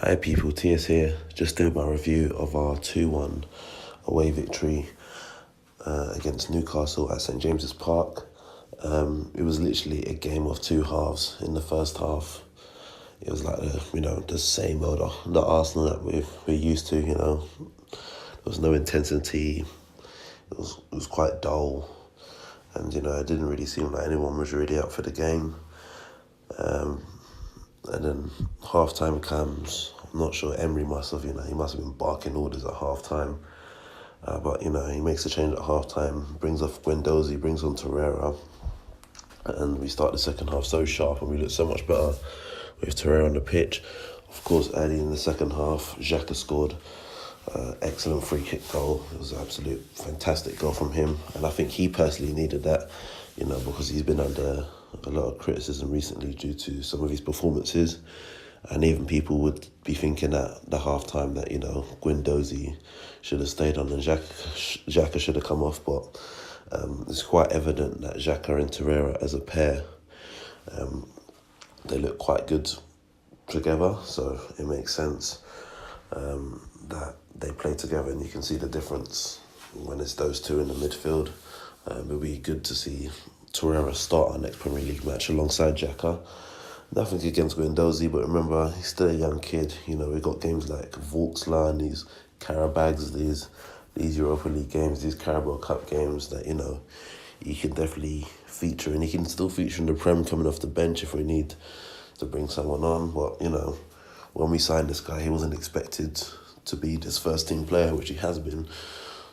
Hi people, TS here, just doing my review of our 2-1 away victory against Newcastle at St James's Park. It was literally a game of two halves. In the first half, it was like the same old the Arsenal that we're used to. There was no intensity. It was quite dull, and it didn't really seem like anyone was really up for the game. And then half-time comes. I'm not sure, Emery must have been barking orders at half-time. But he makes a change at half-time, brings off Guendouzi, brings on Torreira. And we start the second half so sharp and we look so much better with Torreira on the pitch. Of course, early in the second half, Xhaka scored. Excellent free kick goal. It was an absolute fantastic goal from him. And I think he personally needed that, because he's been under a lot of criticism recently due to some of his performances. And even people would be thinking at the half-time that, Guendouzi should have stayed on and Xhaka should have come off. But it's quite evident that Xhaka and Torreira as a pair, they look quite good together. So it makes sense that they play together, and you can see the difference when it's those two in the midfield. It'll be good to see Torreira start our next Premier League match alongside Xhaka. Nothing against Guendouzi, but remember, he's still a young kid. We've got games like Vauxhall, these Carabags, these Europa League games, these Carabao Cup games that, he can definitely feature. And he can still feature in the Prem coming off the bench if we need to bring someone on. But, when we signed this guy, he wasn't expected to be this first-team player, which he has been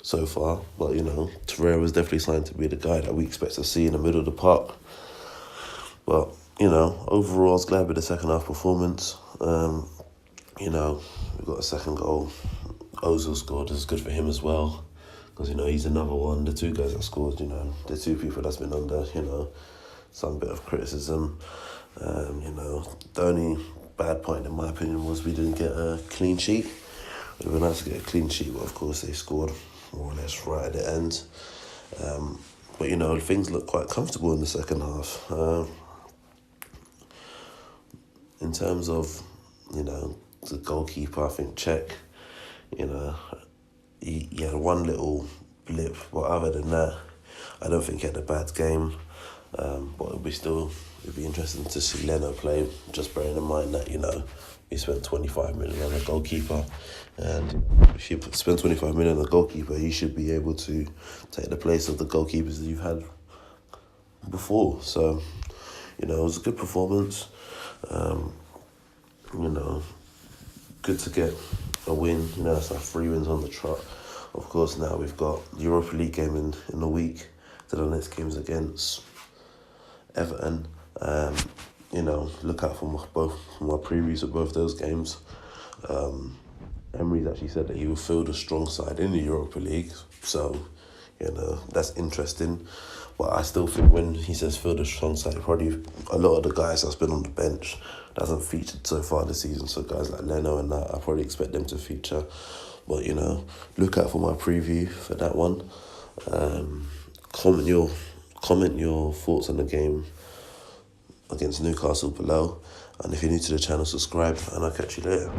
so far. But, Torreira was definitely signed to be the guy that we expect to see in the middle of the park. But, overall, I was glad with the second half performance. We got a second goal. Özil scored. It's good for him as well, because, he's another one. The two guys that scored, the two people that's been under, some bit of criticism. The only bad point, in my opinion, was we didn't get a clean sheet. It would be nice to get a clean sheet, but of course they scored more or less right at the end. But, things looked quite comfortable in the second half. In terms of, the goalkeeper, I think Cech, he had one little blip, but other than that, I don't think he had a bad game. But it'd be interesting to see Leno play, just bearing in mind that, he spent 25 million on a goalkeeper, and if you spend 25 million on a goalkeeper, he should be able to take the place of the goalkeepers that you've had before. So, it was a good performance. Good to get a win. That's our 3 wins on the trot. Of course, now we've got the Europa League game in a week. So the next game's against Everton. Look out for my previews of both those games. Emery's actually said that he will field a strong side in the Europa League. So, that's interesting. But I still think when he says field a strong side, probably a lot of the guys that's been on the bench that hasn't featured so far this season. So guys like Leno and that, I probably expect them to feature. But, look out for my preview for that one. Comment your thoughts on the game against Newcastle below. And if you're new to the channel, subscribe, and I'll catch you later.